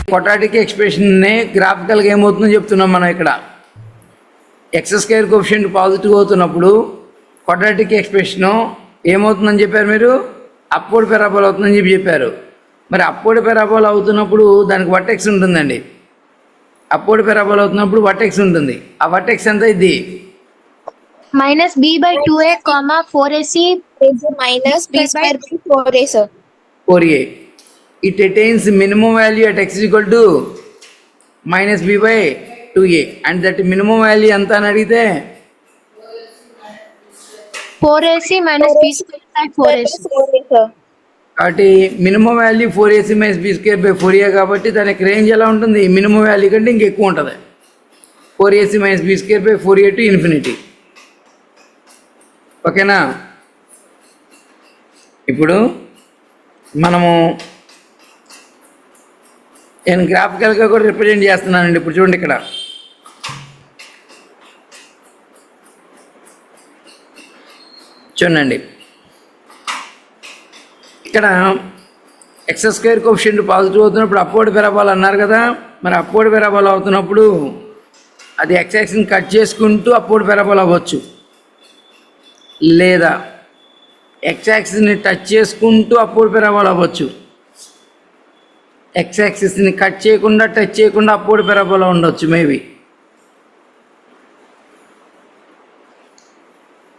Quadratic ఎక్స్ప్రెషన్ని గ్రాఫికల్గా ఏమవుతుందో చెప్తున్నాం మనం ఇక్కడ. ఎక్స్ స్క్వేర్ కోఎఫిషియంట్ పాజిటివ్ అవుతున్నప్పుడు క్వాడ్రాటిక్ ఎక్స్ప్రెషను ఏమవుతుందని చెప్పారు మీరు? అప్వర్డ్ పారాబోలా అవుతుందని చెప్పారు. మరి అప్వర్డ్ పారాబోలా అవుతున్నప్పుడు దానికి వర్టెక్స్ ఉంటుందండి. అప్వర్డ్ పారాబోలా అవుతున్నప్పుడు వర్టెక్స్ ఉంటుంది. ఆ వర్టెక్స్ ఎంత ఇది? -b/2a, 4ac minus b square by 4a, sir. 4a. It attains minimum value at x is equal to -b/2a. And that minimum value ఎంత అని అడిగితే 4ac minus b square by 4ac. 4a, sir. కాబట్టి minimum value 4ac - b²/4a కాబట్టి దానికి range ఎలా ఉంటుంది? Minimum value కంటే ఇంకెక్కువ ఉంటుంది. 4ac - b²/4a to infinity. ఓకేనా? ఇప్పుడు మనము నేను గ్రాఫికల్గా కూడా రిప్రజెంట్ చేస్తున్నానండి. ఇప్పుడు చూడండి, ఇక్కడ చూడండి, ఇక్కడ ఎక్స్ స్క్వేర్ కోఎఫిషియంట్ పాజిటివ్ అవుతున్నప్పుడు అప్వర్డ్ పారాబోలా అన్నారు కదా. మరి అప్వర్డ్ పారాబోలా అవుతున్నప్పుడు అది ఎక్స్ యాక్సిస్ని కట్ చేసుకుంటూ అప్వర్డ్ పారాబోలా అవ్వచ్చు, లేదా ఎక్స్ యాక్సిస్ని టచ్ చేసుకుంటూ అప్వర్డ్ పారాబోలా అవ్వచ్చు. ఎక్స్ యాక్సిస్ని కట్ చేయకుండా టచ్ చేయకుండా అప్వర్డ్ పారాబోలా ఉండొచ్చు మేబీ.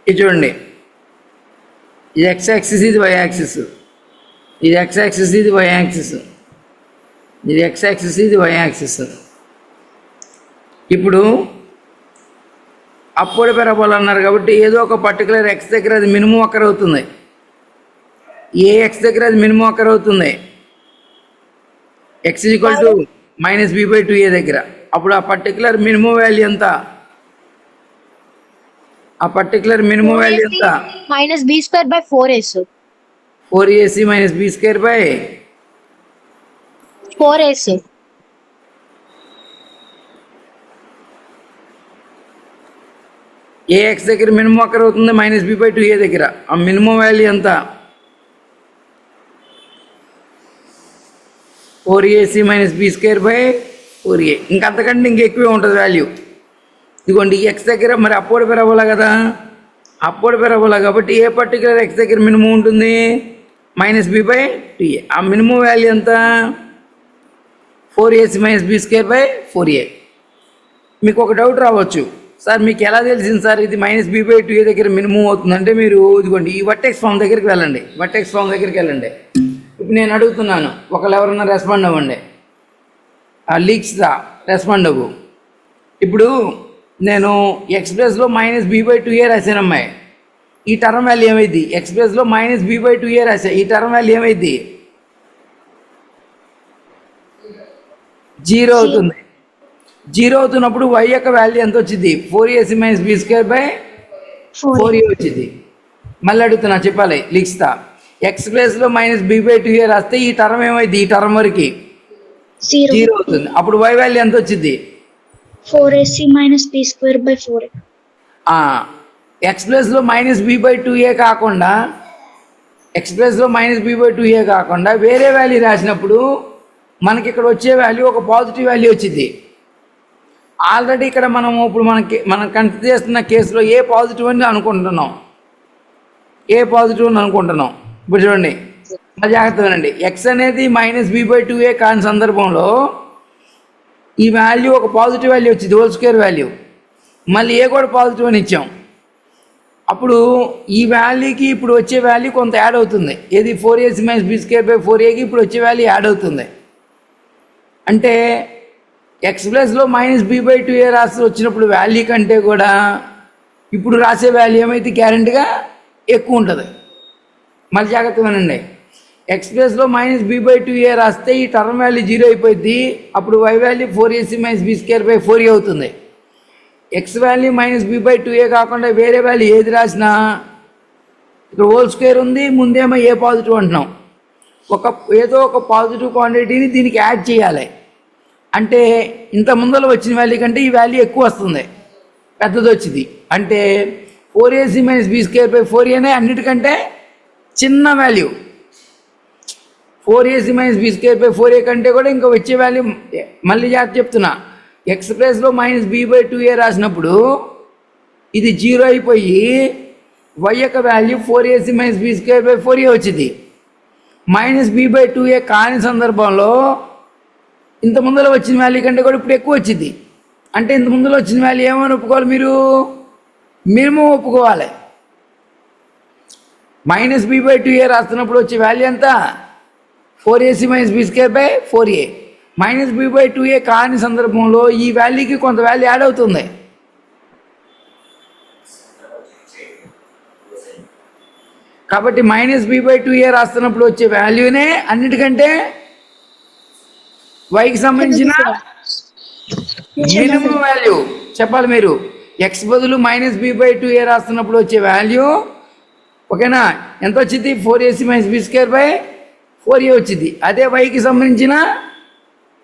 ఇది చూడండి, ఇది ఎక్స్ యాక్సిస్, ఇది వై యాక్సిస్. ఇది ఎక్స్ యాక్సిస్, ఇది వై యాక్సిస్. ఇది ఎక్స్ యాక్సిస్, ఇది వై యాక్సిస్. ఇప్పుడు అప్వర్డ్ పారాబోలా అన్నారు కాబట్టి ఏదో ఒక పర్టికులర్ ఎక్స్ దగ్గర అది మినిమం అక్కర్ అవుతుంది. ఏ ఎక్స్ దగ్గర అది మినిమం అక్కర్ అవుతుంది? x = -b/2a దగ్గర. అప్పుడు ఆ పర్టికులర్ మినిమం వాల్యూ ఎంత? ఆ పర్టికులర్ మినిమం వాల్యూ ఎంత? minus b square by 4ac. 4ac - b²/4ac. 4ac. A X దగ్గర మినిమం అక్కర్ అవుతుంది? -b/2a దగ్గర. ఆ మినిమం వాల్యూ ఎంత? 4ac - b²/4a. ఇంకంతకంటే ఇంకెక్కువే ఉంటుంది వాల్యూ. ఇదిగోండి, ఎక్స్ దగ్గర మరి అప్వర్డ్ పారాబోలా కదా, అప్వర్డ్ పారాబోలా కాబట్టి ఏ పర్టికులర్ ఎక్స్ దగ్గర మినిమం ఉంటుంది? -b/2a. ఆ మినిమం వాల్యూ ఎంత? 4ac - b²/4a. మీకు ఒక డౌట్ రావచ్చు, సార్ మీకు ఎలా తెలిసింది సార్ ఇది -b/2a దగ్గర మినిమం అవుతుందంటే? మీరు ఇదిగోండి ఈ వర్టెక్స్ ఫామ్ దగ్గరికి వెళ్ళండి. వర్టెక్స్ ఫామ్ దగ్గరికి వెళ్ళండి. ఇప్పుడు నేను అడుగుతున్నాను, ఒకళ్ళు ఎవరన్నా రెస్పాండ్ అవ్వండి. లీక్స్ దా రెస్పాండ్ అవ్వు. ఇప్పుడు నేను ఎక్స్ ప్లస్లో -b/2a రాశాను అమ్మాయి. ఈ టర్మ్ వాల్యూ ఏమైంది? ఎక్స్ ప్లస్లో -b/2a రాశా. ఈ టర్మ్ వాల్యూ ఏమైంది? 0 అవుతుంది. 0 అవుతున్నప్పుడు y యొక్క వాల్యూ ఎంత వచ్చింది? 4ac - b²/4a వచ్చింది. మళ్ళీ అడుగుతున్నా, చెప్పాలి లిక్స్తా. ఎక్స్ ప్లేస్లో -b/2a రాస్తే ఈ టర్మ్ ఏమైంది? ఈ టర్మ్ వరకు 0 అవుతుంది. అప్పుడు y వాల్యూ ఎంత వచ్చింది? 4ac minus b square by 4a. X ప్లేస్లో -b/2a కాకుండా, ఎక్స్ ప్లేస్లో -b/2a కాకుండా వేరే వాల్యూ రాసినప్పుడు మనకి ఇక్కడ వచ్చే వాల్యూ ఒక పాజిటివ్ వాల్యూ వచ్చింది. ఆల్రెడీ ఇక్కడ మనం కన్సిడర్ చేస్తున్న కేసులో ఏ పాజిటివ్ అని అనుకుంటున్నాం. ఇప్పుడు చూడండి, జాగ్రత్తగానండి. ఎక్స్ అనేది -b/2a కాని సందర్భంలో ఈ వాల్యూ ఒక పాజిటివ్ వాల్యూ వచ్చింది, హోల్ స్క్వేర్ వాల్యూ. మళ్ళీ ఏ కూడా పాజిటివ్ అని ఇచ్చాం. అప్పుడు ఈ వాల్యూకి ఇప్పుడు వచ్చే వాల్యూ కొంత యాడ్ అవుతుంది. ఏది? 4ac - b²/4aకి ఇప్పుడు వచ్చే వాల్యూ యాడ్ అవుతుంది. అంటే ఎక్స్ ప్లస్లో -b/2a రాసి వచ్చినప్పుడు వాల్యూ కంటే కూడా ఇప్పుడు రాసే వాల్యూ ఏమైతే గ్యారెంటీగా ఎక్కువ ఉంటుంది. మళ్ళీ జాగ్రత్తగానండి, ఎక్స్ ప్లస్లో -b/2a రాస్తే ఈ టర్మ్ వాల్యూ 0 అయిపోయింది. అప్పుడు y వాల్యూ 4ac - b²/4a అవుతుంది. ఎక్స్ వాల్యూ -b/2a కాకుండా వేరే వాల్యూ ఏది రాసినా ఇక్కడ హోల్ స్క్వేర్ ఉంది, ముందేమో ఏ పాజిటివ్ అంటున్నాం. ఏదో ఒక పాజిటివ్ క్వాంటిటీని దీనికి యాడ్ చేయాలి. అంటే ఇంత ముందర వచ్చిన వాల్యూ కంటే ఈ వాల్యూ ఎక్కువ వస్తుంది, పెద్దది వచ్చింది. అంటే 4ac - b²/4aనే అన్నిటికంటే చిన్న value. 4ac minus B square by 4a కంటే కూడా ఇంకా వచ్చే వాల్యూ మళ్ళీ జాగ్రత్త చెప్తున్నా. ఎక్స్ ప్లస్లో మైనస్ బీ బై 2a రాసినప్పుడు ఇది 0 అయిపోయి y యొక్క value 4ac minus B square by 4a వచ్చింది. మైనస్ బీ బై 2a కాని సందర్భంలో ఇంత ముందులో వచ్చిన వాల్యూ కంటే కూడా ఇప్పుడు ఎక్కువ వచ్చింది. అంటే ఇంత ముందులో వచ్చిన వాల్యూ ఏమని ఒప్పుకోవాలి, మీరు మినిమం ఒప్పుకోవాలి. మైనస్ బీ బై 2a రాస్తున్నప్పుడు వచ్చే వాల్యూ ఎంత, 4ac minus B square by 4a. Minus B by 2a కాని సందర్భంలో ఈ వాల్యూకి కొంత వాల్యూ యాడ్ అవుతుంది. కాబట్టి మైనస్ బీ బై 2a రాస్తున్నప్పుడు వచ్చే వాల్యూనే అన్నిటికంటే వైకి సంబంధించిన మినిమం వాల్యూ చెప్పాలి మీరు. ఎక్స్ బదులు మైనస్ బీ బై 2a రాస్తున్నప్పుడు వచ్చే వాల్యూ ఓకేనా ఎంత వచ్చింది, 4ac minus B square by 4a వచ్చింది. అదే వైకి సంబంధించిన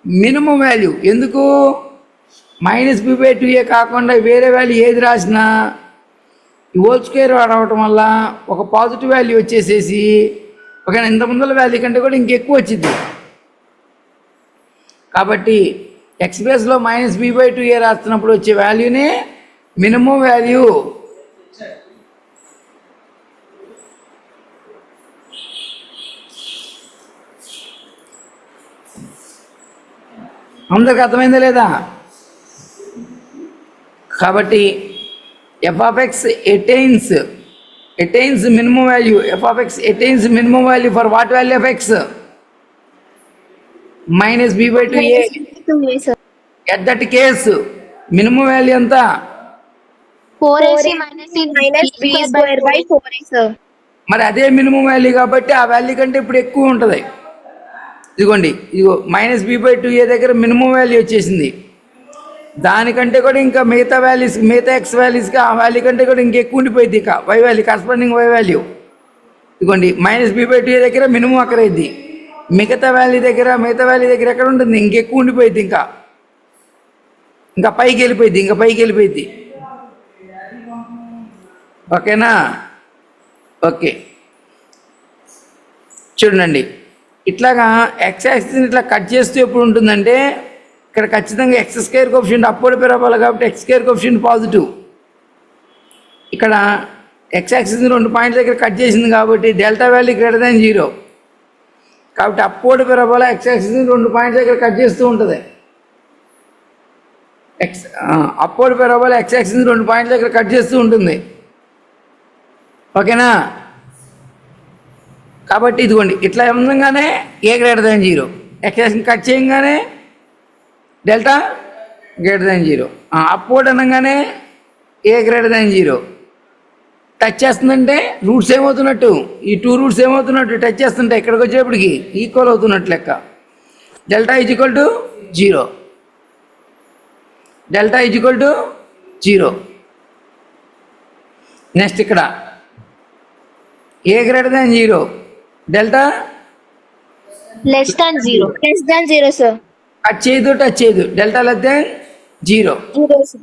మినిమం వాల్యూ. ఎందుకు, మైనస్ బీ బై 2a కాకుండా వేరే వాల్యూ ఏది రాసినా ఈ హోల్ స్క్వేర్ రావటం వల్ల ఒక పాజిటివ్ వాల్యూ వచ్చేసేసి ఓకేనా ఇంత ముందల వాల్యూ కంటే కూడా ఇంకెక్కువ వచ్చింది. కాబట్టి ఎక్స్ ప్లస్లో మైనస్ బీ బై 2a రాస్తున్నప్పుడు వచ్చే వాల్యూనే మినిమం వాల్యూ. అందరికి అర్థమైందా లేదా? కాబట్టి F of X attains minimum value. F of X attains minimum value for what value of X, minus B by 2a. At that case minimum value ఎంత, 4ac minus b square by 4a, sir. మరి అదే minimum value కాబట్టి ఆ value కంటే ఇప్పుడు ఎక్కువ ఉంటుంది. ఇదిగో మైనస్ బీ బై 2a దగ్గర మినిమం వాల్యూ వచ్చేసింది. దానికంటే కూడా ఇంకా మిగతా వాల్యూస్ మిగతా ఎక్స్ వాల్యూస్కి ఆ వాల్యూ కంటే కూడా ఇంకెక్కువ ఉండిపోయింది. ఇక Y value corresponding Y value ఇదిగోండి మైనస్ బీ బై 2a దగ్గర మినిమం అక్కడ అయింది. మిగతా వాల్యూ దగ్గర ఎక్కడ ఉంటుంది, ఇంకెక్కువ ఉండిపోయింది. ఇంకా పైకి వెళ్ళిపోయింది. ఓకేనా? ఓకే చూడండి, ఇట్లాగా ఎక్స్ యాక్సిస్ని ఇట్లా కట్ చేస్తూ ఎప్పుడు ఉంటుందంటే ఇక్కడ ఖచ్చితంగా ఎక్స్ స్క్వేర్ కోఎఫిషియంట్ అప్వర్డ్ పెరగాలి కాబట్టి ఎక్స్ స్క్వేర్ కోఎఫిషియంట్ పాజిటివ్. ఇక్కడ ఎక్స్ యాక్సిస్ని 2 పాయింట్ల దగ్గర కట్ చేసింది కాబట్టి డెల్టా వాల్యూ గ్రేటర్ దాన్ 0. కాబట్టి అప్వర్డ్ పెరగాల ఎక్స్ యాక్సిస్ని 2 పాయింట్ల దగ్గర కట్ చేస్తూ ఉంటుంది. అప్వర్డ్ పెరగాల ఎక్స్ యాక్సిస్ని 2 పాయింట్ల దగ్గర కట్ చేస్తూ ఉంటుంది. ఓకేనా? కాబట్టి ఇదిగోండి ఇట్లా ఉండగానే ఏ గ్రేటర్ దాన్ 0, ఎక్స్ కట్ చేయగానే డెల్టా గ్రేటర్ దాన్ 0, అప్వర్డ్ అనగానే ఏ గ్రేటర్ దాన్ 0. టచ్ చేస్తుందంటే రూట్స్ ఏమవుతున్నట్టు, ఈ 2 రూట్స్ ఏమవుతున్నట్టు టచ్ చేస్తుంటే ఇక్కడికి వచ్చేప్పటికి ఈక్వల్ అవుతున్నట్టు లెక్క. Delta is equal to 0. Next ఇక్కడ a greater than 0, delta less than 0. Less than 0, sir. Touch చేయదు డెల్టా లెస్ దాన్ 0. 0, sir.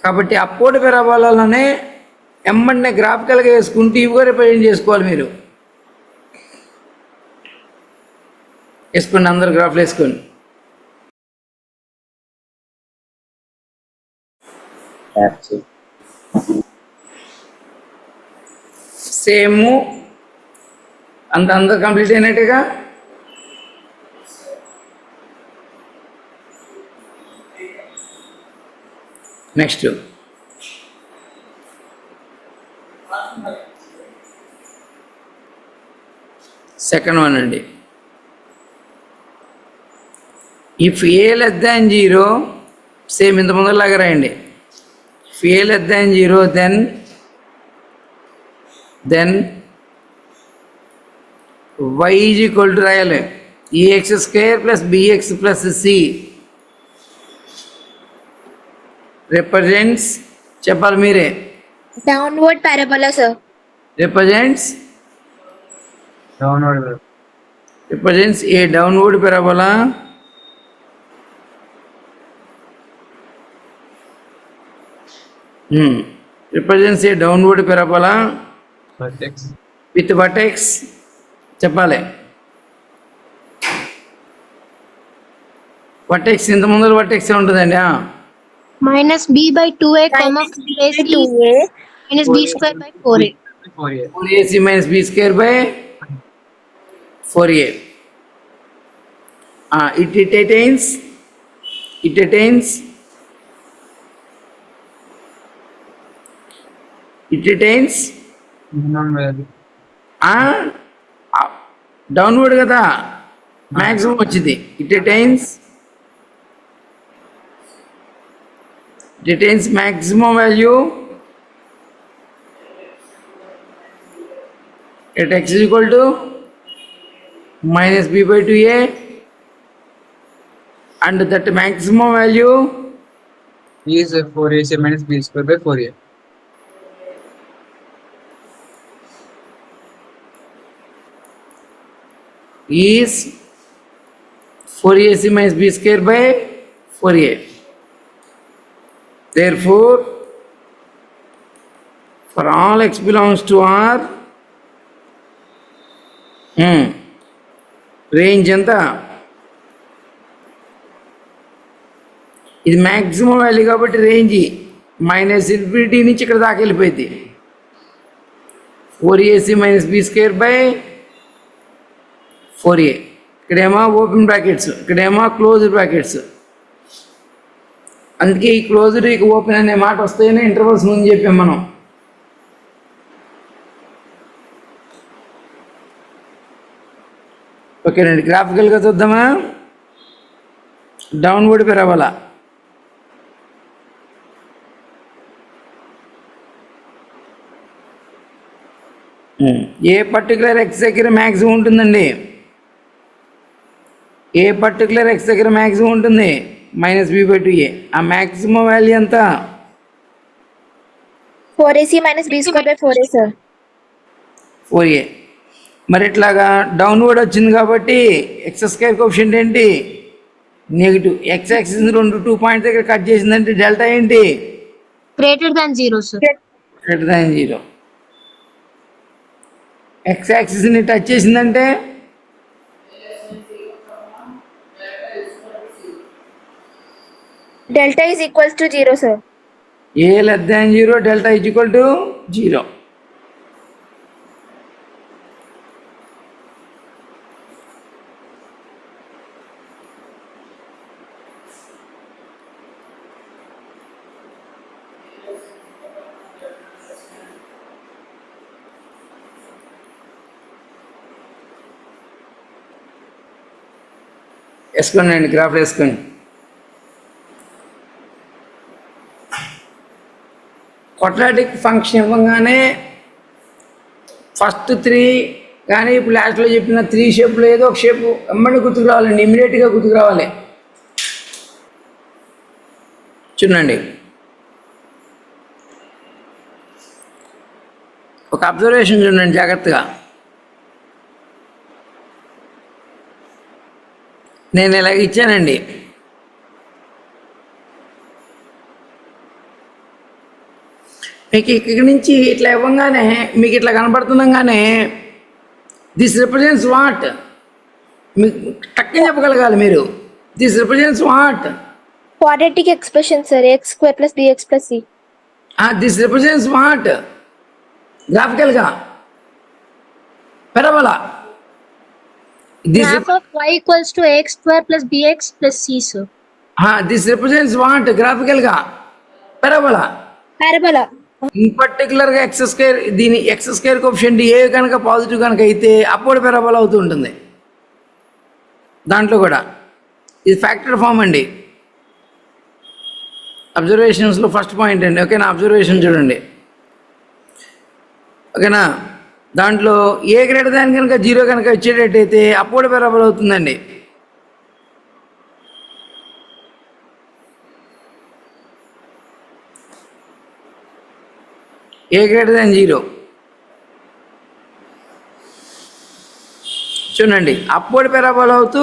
కాబట్టి అప్వర్డ్ పెరగాలనే ఎంబడినే గ్రాఫికల్గా వేసుకుంటూ ఇవిగా రిప్రజెంట్ చేసుకోవాలి. మీరు వేసుకోండి, అందరు గ్రాఫ్లు వేసుకోండి. సేమ్ అందరు కంప్లీట్ అయినట్టుగా. నెక్స్ట్ సెకండ్ వన్ అండి. If a less than 0, same ఇంత ముందరలాగా రాయండి. If a less than 0 then y is equal to రాయాలి ax square plus bx plus c represents, చెప్పాలి మీరే. Downward parabola, sir. Represents a downward parabola represents a downward parabola vertex with vertex చెప్పాలి. Vertex ఇంత ముందర vertex ఉంటుందండి. minus b by 2a comma 4ac 2a. minus b square by 4a. 4a. 4ac minus b square by 4a. It attains minimum value downward కదా, maximum వచ్చింది. It attains maximum value at x is equal to minus b by 2a, and that maximum value is 4ac minus b square by 4a. is 4ac minus b square by 4a. Therefore, for all x belongs to R, range ఎంత? ఇది maximum value కాబట్టి range minus infinity నుంచి ఇక్కడ దాకా వెళ్ళిపోయింది. 4ac minus B square by 4a. ఇక్కడేమో open brackets, ఇక్కడేమో closed brackets. అందుకే ఈ క్లోజ్డ్ ఇక ఓపెన్ అనే మాట వస్తాయని ఇంటర్వల్స్ ముందు చెప్పాం మనం. ఓకేనండి, గ్రాఫికల్గా చూద్దామా? Downward parabola. ఏ పర్టికులర్ ఎక్స్ దగ్గర మ్యాక్సిమం ఉంటుందండి? ఏ పర్టికులర్ ఎక్స్ దగ్గర మ్యాక్సిమం ఉంటుంది? Minus B by 2a. ఆ మ్యాక్సిమం వాల్యూ ఎంత? 4ac minus b square by 4a, sir. 4a. మరి ఇట్లాగా డౌన్వర్డ్ వచ్చింది కాబట్టి ఎక్స్ స్క్వేర్ కోఎఫిషియంట్ ఏంటి? నెగిటివ్. ఎక్స్ యాక్సిస్ 2 పాయింట్స్ దగ్గర కట్ చేసిందంటే డెల్టా ఏంటి? Greater than 0, sir. Greater than 0. X యాక్సిస్ని టచ్ చేసిందంటే Delta is equals to 0, sir. A less than 0, delta is equal to 0. వేసుకోండి అండి, గ్రాఫ్ వేసుకోండి. క్వాడ్రాటిక్ ఫంక్షన్ ఇవ్వగానే ఫస్ట్ 3 కానీ ఇప్పుడు లాస్ట్లో చెప్పిన 3 షేప్లో ఏదో ఒక షేపు ఎమ్మడి గుర్తుకు రావాలండి, ఇమీడియట్గా గుర్తుకు రావాలి. చూడండి, ఒక అబ్జర్వేషన్ చూడండి జాగ్రత్తగా. నేను ఇలాగ ఇచ్చానండి, మీకు ఇక్కడి నుంచి ఇట్లా ఇవ్వగానే మీకు ఇట్లా కనపడుతుండగానే దిస్ రిప్రజెంట్స్ వాట్, మీకు టక్కని చెప్పగలగాలి మీరు. This represents what? Quadratic expression, sir. x square plus bx plus c. This represents what? గ్రాఫికల్గా పెరవలా. Graph of y equals to x square plus bx plus c, sir. This represents what? గ్రాఫికల్గా పెరవలా. Parabola. In పర్టికులర్గా X square, దీని X square coefficient ఏ కనుక positive కనుక అయితే అప్పుడు పెరబోలా అవుతూ ఉంటుంది. దాంట్లో కూడా ఇది ఫ్యాక్టరీ ఫామ్ అండి. అబ్జర్వేషన్స్లో ఫస్ట్ పాయింట్ అండి. ఓకేనా, అబ్జర్వేషన్ చూడండి. ఓకేనా, దాంట్లో ఏ గ్రేటర్ దాన్ కనుక 0 కనుక వచ్చేటట్టయితే అప్పుడు పెరబోల్ అవుతుందండి. ఏ గ్రేటర్ దాన్ 0 చూడండి, అప్పుడు పెరాబోలా అవుతూ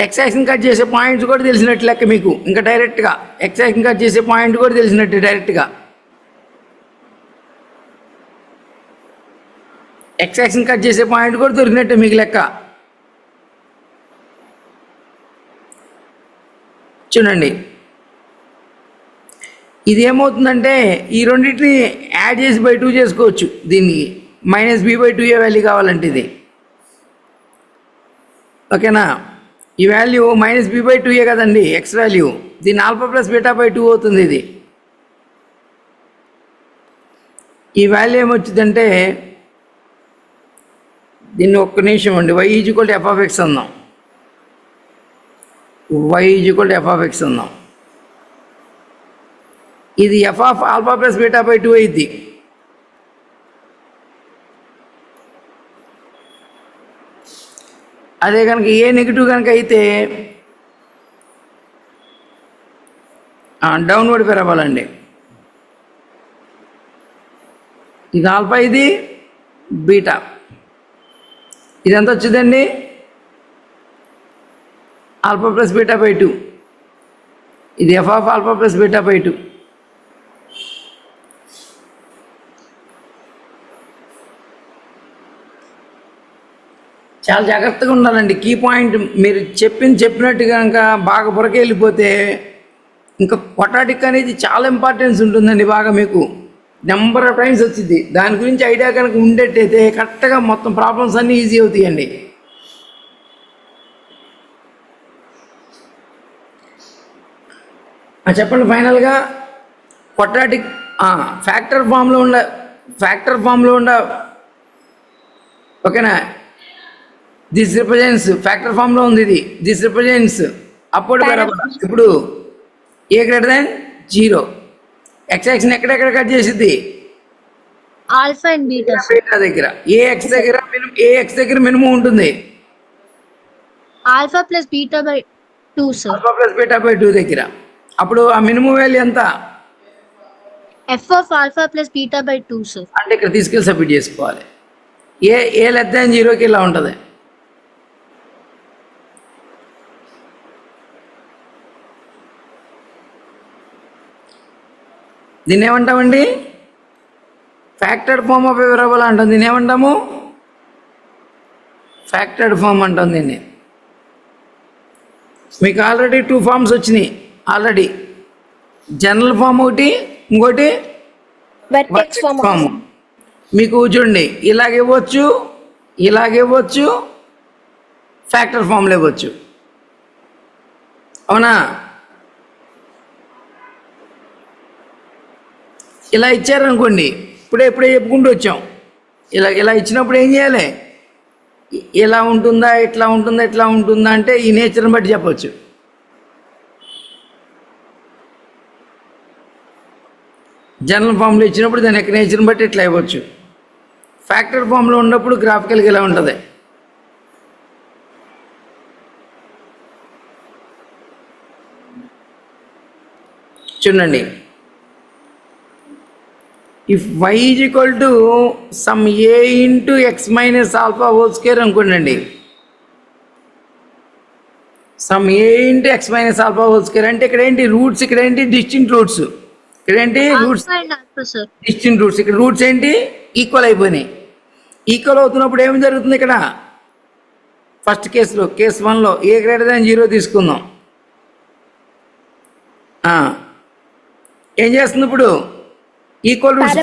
ఎక్స్ యాక్సిస్ కట్ చేసే పాయింట్స్ కూడా తెలిసినట్టు లెక్క మీకు. ఇంకా డైరెక్ట్గా ఎక్స్ యాక్సిస్ కట్ చేసే పాయింట్ కూడా తెలిసినట్టు డైరెక్ట్గా. ఎక్స్ యాక్సిస్ కట్ చేసే పాయింట్ కూడా దొరికినట్టే మీకు లెక్క. చూడండి ఇది ఏమవుతుందంటే ఈ రెండింటిని యాడ్ చేసి బై 2 చేసుకోవచ్చు. దీనికి -b/2a వాల్యూ కావాలంటే ఇది ఓకేనా. ఈ వాల్యూ -b/2a కదండి ఎక్స్ వాల్యూ. దీన్ని α + β/2 అవుతుంది ఇది. ఈ వాల్యూ ఏమొచ్చిందంటే దీన్ని ఒక్క నిమిషం అండి, y = f(x) అందాం. y = f(x) అందాం. ఇది f(α + β/2) అయింది. అదే కనుక ఏ నెగిటివ్ కనుక అయితే డౌన్వర్డ్ పెరగాలండి. ఇది ఆల్ఫా, ఇది బీటా. ఇది ఎంత వచ్చిందండి? α + β/2. ఇది f(α + β/2). చాలా జాగ్రత్తగా ఉండాలండి. కీ పాయింట్ మీరు చెప్పినట్టు కనుక బాగా బురకెళ్ళిపోతే ఇంకా క్వాడ్రాటిక్ అనేది చాలా ఇంపార్టెన్స్ ఉంటుందండి. బాగా మీకు నెంబర్ ఆఫ్ టైమ్స్ వచ్చింది. దాని గురించి ఐడియా కనుక ఉండేట్టయితే కరెక్ట్గా మొత్తం ప్రాబ్లమ్స్ అన్నీ ఈజీ అవుతాయండి. చెప్పండి ఫైనల్గా క్వాడ్రాటిక్ ఫ్యాక్టర్ ఫామ్లో ఉండ ఓకేనా. దిస్ రిప్రజెంట్స్ ఫ్యాక్టర్ ఫామ్లో ఉంది ఇది. దిస్ రిప్రజెంట్స్ అప్పుడు ఇప్పుడు a > 0. ఎక్స్ యాక్సిస్ ఎక్కడెక్కడ కట్ చేసిద్ది? ఆల్ఫా అండ్ బీటా దగ్గర. ఏ ఎక్స్ దగ్గర మినిమం ఉంటుంది ఆల్ఫా + β/2 సార్. α + β/2 దగ్గర. అప్పుడు ఆ మినిమం వాల్యూ ఎంత? f(α + β/2 sir. అంటే ఇక్కడ తీసుకెళ్ళి సబ్మిట్ చేసుకోవాలి. ఏ < 0కి ఇలా ఉంటుంది. దీన్ని ఏమంటామండి? Factored form of a variable అంటాం. దీన్ని ఏమంటాము? ఫ్యాక్టర్డ్ ఫామ్ అంటాం దీన్ని. మీకు ఆల్రెడీ 2 ఫామ్స్ వచ్చినాయి ఆల్రెడీ. జనరల్ ఫామ్ ఒకటి, ఇంకోటి వర్టెక్స్ ఫామ్. మీకు చూడండి ఇలాగివ్వచ్చు, ఫ్యాక్టర్ ఫామ్లో ఇవ్వచ్చు. అవునా? ఇలా ఇచ్చారనుకోండి, ఇప్పుడే చెప్పుకుంటూ వచ్చాం. ఇలా ఇచ్చినప్పుడు ఏం చేయాలి? ఇలా ఉంటుందా, ఇట్లా ఉంటుందా అంటే ఈ నేచర్ని బట్టి చెప్పవచ్చు. జనరల్ ఫామ్లో ఇచ్చినప్పుడు దాని యొక్క నేచర్ని బట్టి ఇట్లా ఇవ్వచ్చు. ఫ్యాక్టర్ ఫామ్లో ఉన్నప్పుడు గ్రాఫికల్గా ఇలా ఉంటుంది. చూడండి, if y = some a × x - α² అనుకోండి. సమ్ a × x - α² అంటే ఇక్కడ ఏంటి? రూట్స్ ఇక్కడ ఏంటి? Distinct roots. ఇక్కడ ఏంటి? Roots distinct roots. ఇక్కడ రూట్స్ ఏంటి? ఈక్వల్ అయిపోయినాయి. ఈక్వల్ అవుతున్నప్పుడు ఏమి జరుగుతుంది? ఇక్కడ ఫస్ట్ కేసులో, కేసు 1లో a > 0 తీసుకుందాం. ఏం చేస్తుంది ఇప్పుడు? Equal roots.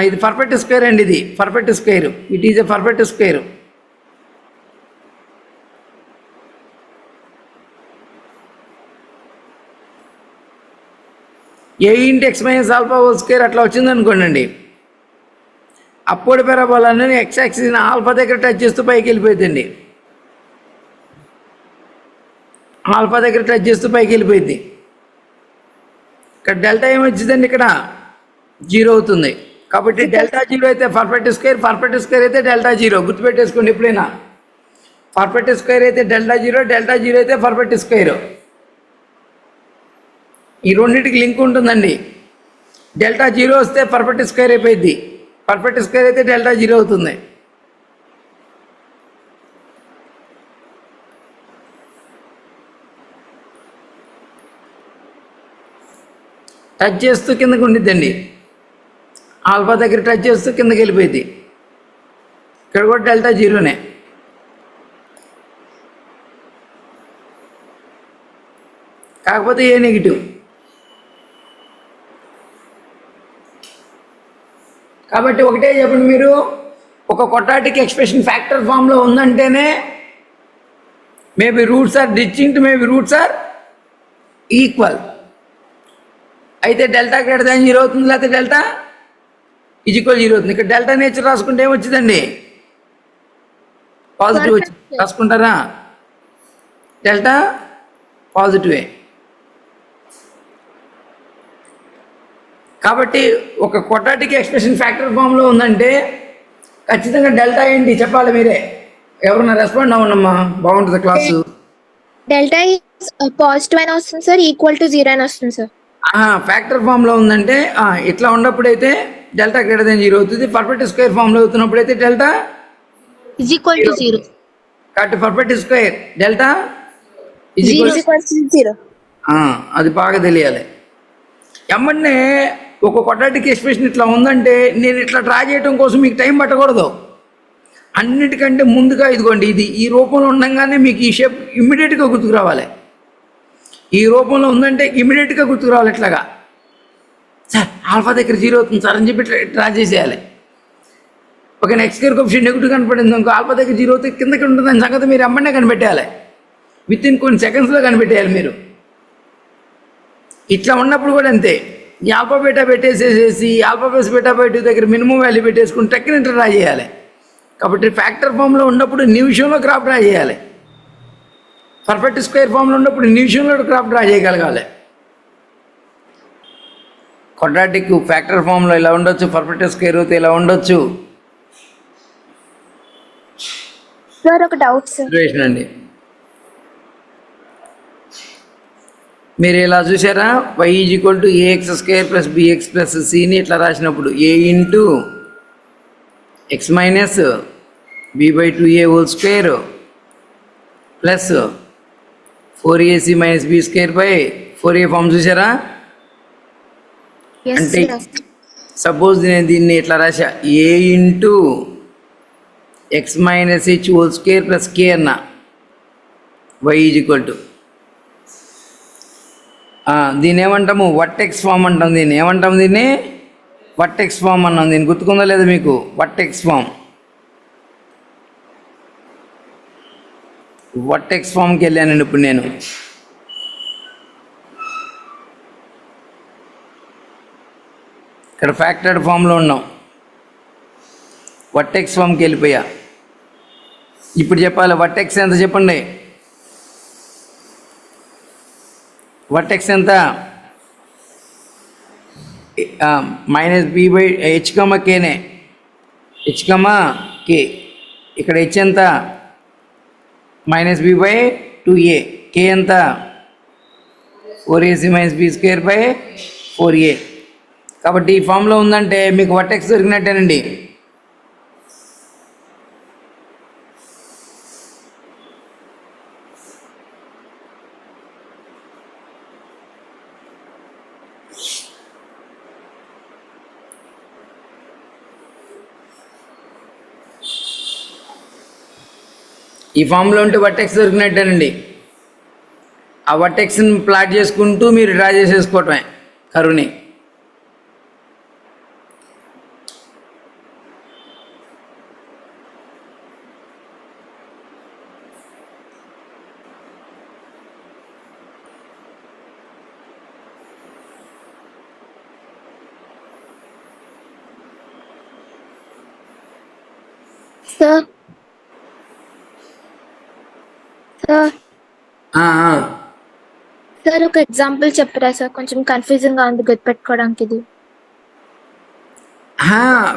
ఇది పర్ఫెక్ట్ స్క్వేర్ అండి. ఇది perfect square. It is a perfect square. a × x - α² అట్లా వచ్చింది అనుకోండి. అప్పుడు పెరబాల్ అనేది ఎక్స్ యాక్సిస్ ఆల్ఫా దగ్గర టచ్ చేస్తూ పైకి వెళ్ళిపోయిందండి. ఆల్ఫా దగ్గర టచ్ చేస్తూ పైకి వెళ్ళిపోయింది. ఇక్కడ డెల్టా ఏమొచ్చిందండి? ఇక్కడ 0 అవుతుంది. కాబట్టి డెల్టా 0 అయితే పర్ఫెక్ట్ స్క్వేర్ అయితే డెల్టా 0. గుర్తుపెట్టేసుకోండి ఎప్పుడైనా. పర్ఫెక్ట్ స్క్వేర్ అయితే డెల్టా 0 అయితే పర్ఫెక్ట్ స్క్వేర్. ఈ రెండింటికి లింక్ ఉంటుందండి. డెల్టా 0 వస్తే పర్ఫెక్ట్ స్క్వేర్ అయిపోయింది. పర్ఫెక్ట్ స్క్వేర్ అయితే డెల్టా 0 అవుతుంది. టచ్ చేస్తూ కిందకి ఉండిద్దండి. ఆల్ఫా దగ్గర టచ్ చేస్తూ కిందకి వెళ్ళిపోయింది. ఇక్కడ కూడా డెల్టా జీరోనే. కాకపోతే ఏ నెగిటివ్. కాబట్టి ఒకటే చెప్పండి మీరు, ఒక క్వాడ్రాటిక్ ఎక్స్ప్రెషన్ ఫ్యాక్టర్ ఫామ్లో ఉందంటేనే maybe roots are distinct, maybe roots are equal. అయితే డెల్టా గ్రేటర్ దాన్ 0 అవుతుంది, లేకపోతే డెల్టా ఈజ్ ఈక్వల్ 0 అవుతుంది. ఇక్కడ డెల్టా నేచర్ రాసుకుంటే ఏమొచ్చిందండి? పాజిటివ్ వచ్చింది. రాసుకుంటారా? డెల్టా పాజిటివే. కాబట్టి ఒక క్వాడ్రాటిక్ ఎక్స్ప్రెషన్ ఫ్యాక్టర్ ఫామ్లో ఉందంటే ఖచ్చితంగా డెల్టా ఏంటి చెప్పాలి మీరే. ఎవరన్నా రెస్పాండ్ అవ్వనమ్మా, బాగుంటుంది క్లాసు. డెల్టా పాజిటివ్ అయినా వస్తుంది సార్, ఈక్వల్ టు 0 అయినా వస్తుంది సార్. ఫ్యాక్టర్ ఫామ్లో ఉందంటే ఇట్లా ఉన్నప్పుడైతే డెల్టా గ్రేటర్ దెన్ 0 అవుతుంది. పర్ఫెక్ట్ స్క్వేర్ ఫామ్లో అవుతున్నప్పుడు అయితే డెల్టా ఈజ్ ఈక్వల్ టు 0. కాబట్టి perfect square delta is equal 0. అది బాగా తెలియాలి. ఎమ్మన్నే ఒక క్వాడ్రాటిక్ ఎక్స్ప్రెషన్ ఇట్లా ఉందంటే నేను ఇట్లా డ్రా చేయడం కోసం మీకు టైం పట్టకూడదు. అన్నిటికంటే ముందుగా ఇదిగోండి, ఇది ఈ రూపంలో ఉండగానే మీకు ఈ షేప్ ఇమ్మీడియట్గా గుర్తుకు రావాలి. ఈ రూపంలో ఉందంటే ఇమ్మీడియట్గా గుర్తుకు రావాలి. ఇట్లాగా సార్ ఆల్ఫా దగ్గర 0 అవుతుంది సార్ అని చెప్పి డ్రా చేసేయాలి. ఒక నెక్స్ట్ స్క్వేర్ కోఎఫిషియంట్ నెగిటివ్ కనపడింది ఇంకో ఆల్ఫా దగ్గర 0 అవుతుంది కిందకి ఉంటుంది అని సంగతి మీరు ఎమ్మనే కనిపెట్టాలి. విత్ ఇన్ కొన్ని సెకండ్స్లో కనిపెట్టేయాలి మీరు. ఇట్లా ఉన్నప్పుడు కూడా అంతే, ఈ ఆల్ఫా బీటా పెట్టేసేసి ఆల్ఫా ప్లస్ బీటా బై 2 దగ్గర మినిమం వాల్యూ పెట్టేసుకుని టెక్కిన డ్రా చేయాలి. కాబట్టి ఫ్యాక్టర్ ఫామ్లో ఉన్నప్పుడు నిమిషంలో గ్రాఫ్ డ్రా చేయాలి. పర్ఫెక్ట్ స్క్వేర్ ఫామ్లో ఉన్నప్పుడు నిమిషంలో గ్రాఫ్ డ్రా చేయగలగాలి. క్వాడ్రాటిక్ ఫ్యాక్టర్ ఫామ్లో ఇలా ఉండొచ్చు, పర్ఫెక్ట్ స్క్వేర్ అయితే ఇలా ఉండొచ్చు. సార్ ఒక డౌట్ సార్. అండి మీరు ఇలా చూసారా, y is equal to ax square plus bx plus cని ఇట్లా రాసినప్పుడు a into x minus b by 2a whole square plus 4ac minus b square by 4a form చూసారా. అంటే సపోజ్ నేను దీన్ని ఇట్లా రాసా, a into x minus h whole square plus k అన్న y ఈజ్ ఈక్వల్ టు దీన్ని ఏమంటాము vertex form అంటాం. దీన్ని ఏమంటాం? దీన్ని వర్టెక్స్ ఫామ్ అన్నాం. దీన్ని గుర్తుకుందా లేదా మీకు? Vertex form. వర్టెక్స్ ఫామ్కి వెళ్ళానండి ఇప్పుడు నేను. ఇక్కడ ఫ్యాక్టర్డ్ ఫామ్లో ఉన్నాం, వర్టెక్స్ ఫామ్కి వెళ్ళిపోయా. ఇప్పుడు చెప్పాలి వర్టెక్స్ ఎంత చెప్పండి. వర్టెక్స్ ఎంత? Minus B by h comma కేనే, హెచ్ కమ కే. ఇక్కడ హెచ్ ఎంత? Minus B by 2a. కే ఎంత? 4ac minus B square by 4a. కాబట్టి ఈ ఫామ్లో ఉందంటే మీకు వర్టెక్స్ దొరికినట్టేనండి. ఈ ఫామ్లో ఉంటే వర్టెక్స్ దొరికినట్టేనండి. ఆ వర్టెక్స్ని ప్లాట్ చేసుకుంటూ మీరు డ్రా చేసేసుకోవటమే కరువుని. సార్ సార్ సార్ ఒక ఎగ్జాంపుల్ చెప్పరా సార్? కొంచెం కన్ఫ్యూజింగ్ గా ఉంది గుర్తుపెట్టుకోవడానికి ఇది.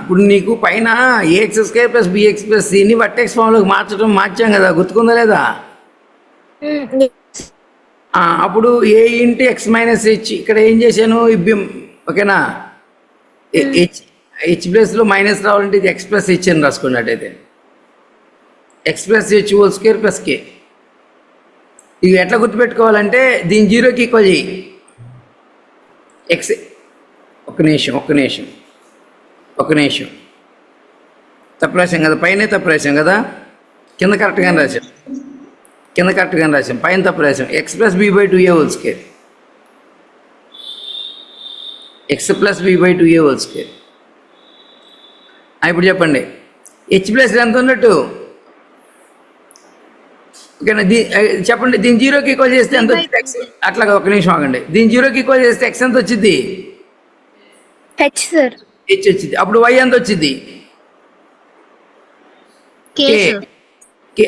ఇప్పుడు నీకు పైన a x square plus b x plus సిని వర్టెక్స్ ఫామ్లోకి మార్చాం కదా, గుర్తుకుందా లేదా? అప్పుడు a into x minus h ఇక్కడ ఏం చేశాను, ఓకేనా? హెచ్ ప్లస్లో మైనస్ రావాలంటే ఇది ఎక్స్ ప్లస్ హెచ్ అని రాసుకున్నట్టయితే x plus h whole square plus k. ఇవి ఎట్లా గుర్తుపెట్టుకోవాలంటే దీని 0కి ఈక్వల్ చేయి. ఒక్క నిమిషం తప్పు రాశాం కదా, పైన తప్పు రాశాం కదా, కింద కరెక్ట్గానే రాశాం, పైన తప్పు రాశాం. X plus b by 2a whole square, x plus b by 2a whole square. ఇప్పుడు చెప్పండి, హెచ్ ప్లస్ ఎంత ఉన్నట్టు? ఓకేనా, చెప్పండి, దీని జీరోకి ఈక్వల్ చేస్తే ఎంత వచ్చింది ఎక్స్? అట్లాగా ఒక నిమిషం ఆగండి. దీని జీరోకి ఈక్వల్ చేస్తే ఎక్స్ ఎంత వచ్చింది? H sir. హెచ్ వచ్చింది. అప్పుడు వై ఎంత వచ్చింది? K, కే. sir.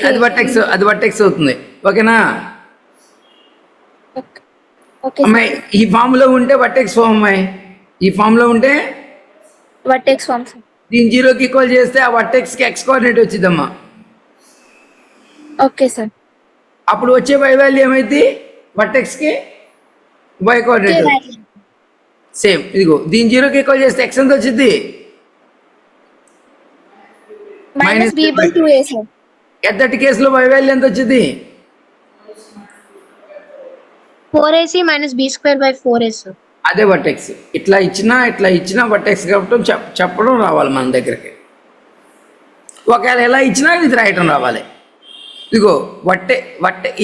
అది వర్టెక్స్ అవుతుంది. ఓకేనా ఓకే అమ్మాయి? ఈ ఫామ్ లో ఉంటే వర్టెక్స్ ఫామ్ అమ్మాయి, ఈ ఫామ్ లో ఉంటే వర్టెక్స్ ఫామ్ సార్. దీని జీరోకి ఈక్వల్ చేస్తే ఆ వర్టెక్స్ కి ఎక్స్ కోఆర్డినేట్ వచ్చిందమ్మా. Okay sir. అప్పుడు వచ్చే వై వాల్యూ ఏమైంది? వర్టెక్స్ కి వై కోఆర్డినేట్ సేమ్. ఇదిగో దీని జీరోకి ఈక్వల్ చేస్తే ఎక్స్ ఎంత వచ్చింది? Minus B by 2a sir. At that కేసులో వై వాల్యూ ఎంత వచ్చింది? 4ac minus b square by 4a, sir. అదే వర్టెక్స్. ఇట్లా ఇచ్చినా వర్టెక్స్ కాబట్టి చెప్పడం రావాలి మన దగ్గరికి. ఒకవేళ ఎలా ఇచ్చినా ఇది రాయటం రావాలి. ఇదిగో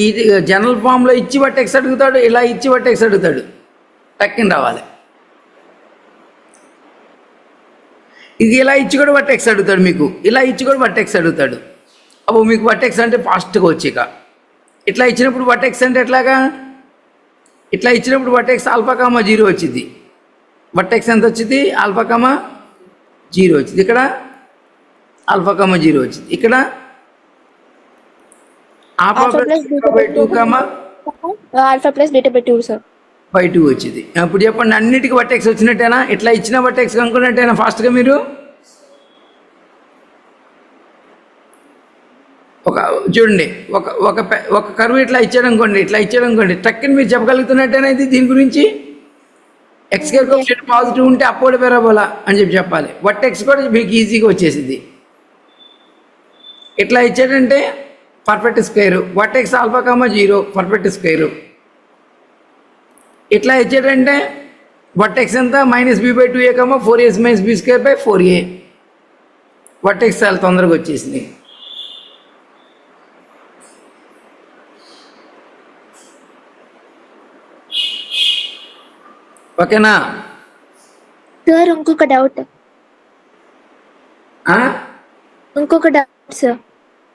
ఇది జనరల్ ఫామ్లో ఇచ్చి వర్టెక్స్ అడుగుతాడు, ఇలా ఇచ్చి వర్టెక్స్ అడుగుతాడు, టక్కిన రావాలి. ఇది ఇలా ఇచ్చి కూడా వర్టెక్స్ అడుగుతాడు మీకు, ఇలా ఇచ్చి కూడా వర్టెక్స్ అడుగుతాడు. అప్పుడు మీకు వర్టెక్స్ అంటే ఫాస్ట్గా వచ్చాక, ఇట్లా ఇచ్చినప్పుడు వర్టెక్స్ అంటే ఎట్లాగా? ఇట్లా ఇచ్చినప్పుడు వర్టెక్స్ ఆల్ఫా కామా 0 వచ్చింది. వర్టెక్స్ ఎంత వచ్చింది? ఆల్ఫా కామా 0 వచ్చింది. ఇక్కడ ఆల్ఫా కామా 0 వచ్చింది. ఇక్కడ alpha plus by 2 comma alpha plus beta by 2 sir. By 2 వచ్చింది. అప్పుడు చెప్పండి, అన్నిటికీ వర్టెక్స్ వచ్చినట్టేనా? ఇట్లా ఇచ్చిన వర్టెక్స్ కనుక్కున్నట్టేనా ఫాస్ట్గా మీరు? చూడండి, ఒక కర్వ్ ఇట్లా ఇచ్చాడు అనుకోండి, టక్కని మీరు చెప్పగలుగుతున్నట్టేనా ఇది? దీని గురించి ఎక్స్ స్క్వేర్ కోఎఫిషియంట్ పాజిటివ్ ఉంటే అప్వర్డ్ పారాబోలా అని చెప్పాలి. వర్టెక్స్ కూడా మీకు ఈజీగా వచ్చేసింది. ఇట్లా ఇచ్చాడంటే perfect square, vertex alpha comma 0 perfect square. ఇట్లా ఇచ్చాడంటే వర్టెక్స్ ఎంత? Minus B by 2a comma 4ac minus B square by 4a. Vertex చాలా తొందరగా వచ్చేసింది. ఓకేనా సార్ ఇంకొక డౌట్ సార్.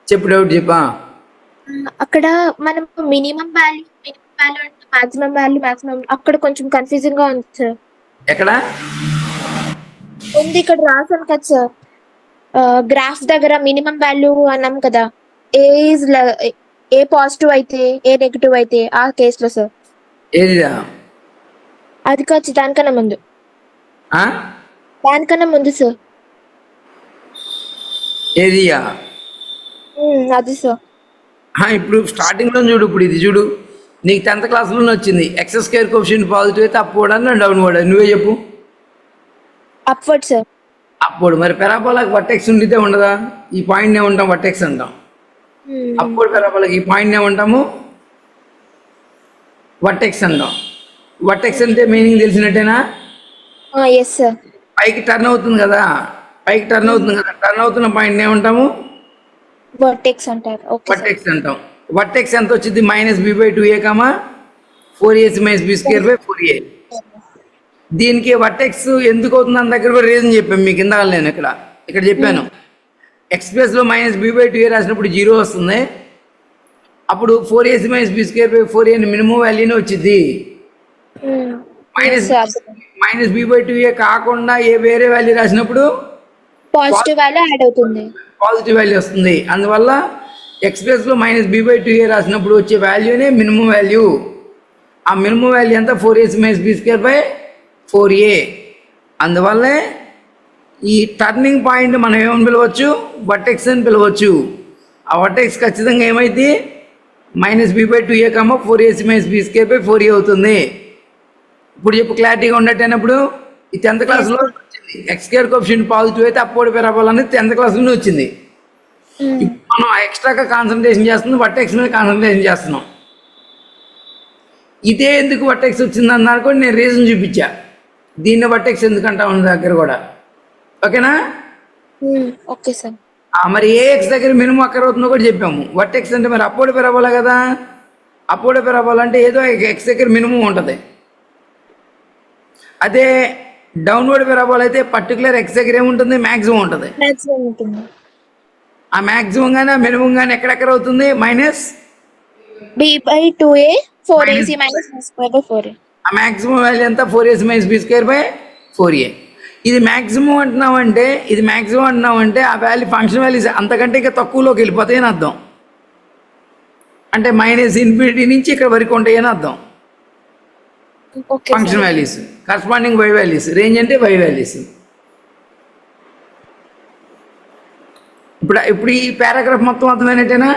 చెప్పు, డౌట్ చెప్పా. అక్కడ మనం మినిమం వాల్యూ అంటే మాక్సిమం అక్కడ కొంచెం కన్ఫ్యూజింగ్ గా ఉంది సార్. ఎక్కడ ఉంది? ఇక్కడ రాసాను కదా సార్, గ్రాఫ్ దగ్గర మినిమం వాల్యూ అన్నాం కదా, ఏ పాజిటివ్ అయితే ఏ నెగిటివ్ అయితే ఆ కేసులో సార్. ఏదిరా? అది కాదు, దానికన్నా ముందు సార్. ఏదియా? అది సార్. ఇప్పుడు స్టార్టింగ్లో చూడు, ఇప్పుడు ఇది చూడు, నీకు 10th క్లాస్లోనే వచ్చింది. ఎక్స్ స్క్వేర్ కోఎఫిషియంట్ పాజిటివ్ అయితే అప్వర్డ్ అని డౌన్వర్డ్ అని నువ్వే చెప్పు. Upward sir. అప్వర్డ్. మరి పెరాబోలాకి వర్టెక్స్ ఉండితే ఉండదా? ఈ పాయింట్ ఏమంటాం? వర్టెక్స్ అంటాం. అప్వర్డ్ పెరాబోలాకి ఈ పాయింట్ ఏమంటాము? వర్టెక్స్ అంటాం. వర్టెక్స్ అంటే మీనింగ్ తెలిసినట్టేనా? Yes sir. పైకి టర్న్ అవుతుంది కదా, టర్న్ అవుతున్న పాయింట్ ఏమంటాము? వర్టెక్స్ అంటారు. వర్టెక్స్ అంటాం. వర్టెక్స్ ఎంత వచ్చింది? Minus B by 2a comma 4ac minus B square by 4a. దీనికి వర్టెక్స్ ఎందుకు అవుతుంది అన్న దగ్గర రీజన్ చెప్పాను మీకు ఇందాక. నేను ఇక్కడ చెప్పాను, ఎక్స్ ప్లస్లో మైనస్ బి బై 2a రాసినప్పుడు 0 వస్తుంది. అప్పుడు 4ac minus B square by 4a అని మినిమం వాల్యూనే వచ్చింది. మైనస్ బి బై 2a కాకుండా ఏ వేరే వాల్యూ రాసినప్పుడు పాజిటివ్ వాల్యూ యాడ్ అవుతుంది, పాజిటివ్ వాల్యూ వస్తుంది. అందువల్ల ఎక్స్ ప్లస్లో మైనస్ బి బై 2a రాసినప్పుడు వచ్చే వాల్యూనే మినిమం వాల్యూ. ఆ మినిమం వాల్యూ ఎంత? 4ac minus B square by 4a. అందువల్లే ఈ టర్నింగ్ పాయింట్ మనం ఏమని పిలవచ్చు? వర్టెక్స్ అని పిలవచ్చు. ఆ వర్టెక్స్ ఖచ్చితంగా ఏమైంది? Minus B by 2a comma 4ac minus B square by 4a అవుతుంది. ఇప్పుడు చెప్పు, క్లారిటీగా ఉండేటప్పుడు ఈ 10th క్లాస్లో వచ్చింది. ఎక్స్ స్క్వేర్ కోఎఫిషియంట్ పాజిటివ్ అయితే అప్వర్డ్ పారాబోలా అనేది 10th క్లాస్లోనే వచ్చింది. మనం ఎక్స్ట్రాగా కాన్సన్ట్రేషన్ చేస్తున్నాం, వర్టెక్స్ మీద కాన్సన్ట్రేషన్ చేస్తున్నాం. ఇదే ఎందుకు వర్టెక్స్ వచ్చింది అన్నారు కూడా నేను రీజన్ చూపించా. దీన్ని వర్టెక్స్ ఎందుకంటా ఉన్న దగ్గర కూడా. ఓకేనా? Okay sir. మరి ఏ ఎక్స్ దగ్గర మినిమం అక్కడ అవుతుందో కూడా చెప్పాము. వర్టెక్స్ అంటే మరి అపోలో పెరాబోలా కదా. అపోలో పెరాబోలా అంటే ఏదో ఎక్స్ దగ్గర మినిమం ఉంటుంది. అదే డౌన్వర్డ్ పెరాబోలా అయితే పర్టికులర్ ఎక్స్ దగ్గర ఏముంటుంది, మ్యాక్సిమం ఉంటుంది. మాక్సిమం ఉంటుంది. ఆ మ్యాక్సిమం కానీ ఆ మినిమం కానీ ఎక్కడెక్కడ అవుతుంది, minus b/2a 4ac minus b²/4a. ఆ మ్యాక్సిమం వాల్యూ ఎంత, 4ac - b²/4a. ఇది మ్యాక్సిమం అంటున్నామంటే ఆ వాల్యూ ఫంక్షన్ వాల్యూస్ అంతకంటే ఇంకా తక్కువలోకి వెళ్ళిపోతాయి అని అర్థం. అంటే -∞ నుంచి ఇక్కడ వరకు ఉంటాయని అర్థం. Okay function values corresponding Y values, range అంటే వై వాల్యూస్. ఇప్పుడు ఈ పారాగ్రాఫ్ మొత్తం అర్థమైనట్టేనా?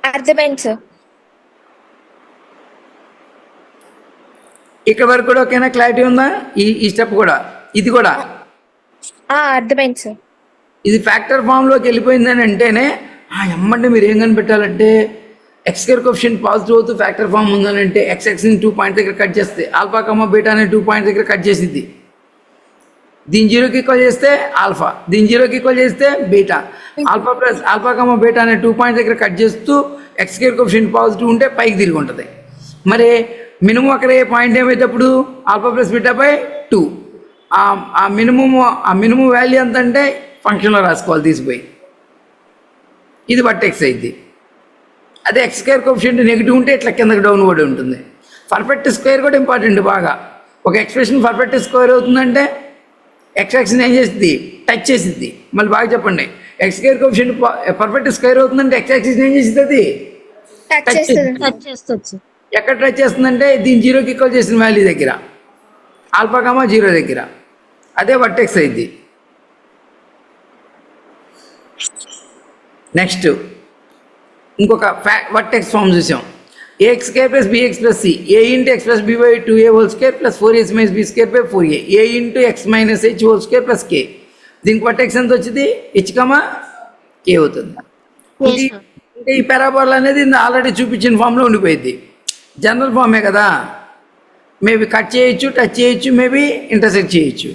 అర్థమైంది సార్. ఇక్కడ వరకు కూడా ఓకేనా, క్లారిటీ ఉందా? ఈ స్టెప్ కూడా, ఇది కూడా అర్థమైంది సార్. ఇది ఫ్యాక్టర్ ఫామ్లోకి వెళ్ళిపోయిందని అంటేనే ఎమ్మంటే మీరు ఏం కనిపెట్టాలంటే ఎక్స్ స్క్వేర్ కోఎఫిషియంట్ పాజిటివ్ అవుతూ ఫ్యాక్టర్ ఫామ్ ఉందని అంటే ఎక్స్ని 2 పాయింట్ దగ్గర కట్ చేస్తే ఆల్ఫా కమ్మ బీటా అనే 2 పాయింట్ దగ్గర కట్ చేసిద్ది. దీని 0కి ఈక్వల్ చేస్తే ఆల్ఫా, దీని 0కి ఈక్వల్ చేస్తే బీటా. ఆల్ఫా కమ్మ బీటా అనే 2 పాయింట్ దగ్గర కట్ చేస్తూ ఎక్స్ స్క్వేర్ కోఎఫిషియంట్ పాజిటివ్ ఉంటే పైకి తిరిగి ఉంటుంది. మరి మినిమం అక్కడ ఏ పాయింట్ ఏమైతేప్పుడు α+β/2. ఆ మినిమం వాల్యూ ఎంత అంటే ఫంక్షన్లో రాసుకోవాలి తీసిపోయి. ఇది వర్టెక్స్ అయింది. అదే ఎక్స్ స్క్వేర్ కోఎఫిషియంట్ నెగిటివ్ ఉంటే ఇట్లా కిందకి డౌన్వర్డ్ ఉంటుంది. పర్ఫెక్ట్ స్క్వేర్ కూడా ఇంపార్టెంట్ బాగా. ఒక ఎక్స్ప్రెషన్ పర్ఫెక్ట్ స్క్వేర్ అవుతుందంటే ఎక్స్ యాక్సిస్ ఏం చేస్తుంది, టచ్ చేసిద్ది. మళ్ళీ బాగా చెప్పండి, X square coefficient perfect square అవుతుందంటే ఎక్స్ యాక్సిస్ ఏం చేస్తుంది, అది టచ్ చేస్తుంది. ఎక్కడ టచ్ చేస్తుందంటే దీని 0కి ఈక్వల్ చేసిన వాల్యూ దగ్గర, ఆల్ఫా కామా 0 దగ్గర. అదే వర్టెక్స్ అయింది. నెక్స్ట్ ఇంకొక వర్టెక్స్ ఫామ్ చూసాం. ax² + bx + c a × x + b/2a² + 4ac - b²/4a a × x - h² + k. దీనికి వర్టెక్స్ ఎంత వచ్చింది, h, k అవుతుంది. అంటే ఈ పారాబోలా అనేది ఆల్రెడీ చూపించిన ఫామ్లో ఉండిపోయింది. జనరల్ ఫామే కదా, మేబీ కట్ చేయొచ్చు, టచ్ చేయొచ్చు, మేబీ ఇంటర్సెక్ట్ చేయొచ్చు.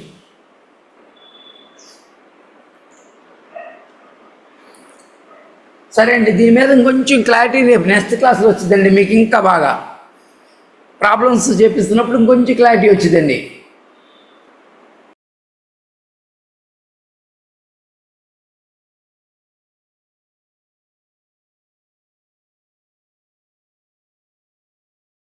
సరే అండి, దీని మీద ఇంకొంచెం క్లారిటీ రేపు నెక్స్ట్ క్లాస్లో వచ్చిందండి. మీకు ఇంకా బాగా ప్రాబ్లమ్స్ చేపిస్తున్నప్పుడు ఇంకొంచెం క్లారిటీ వచ్చిందండి.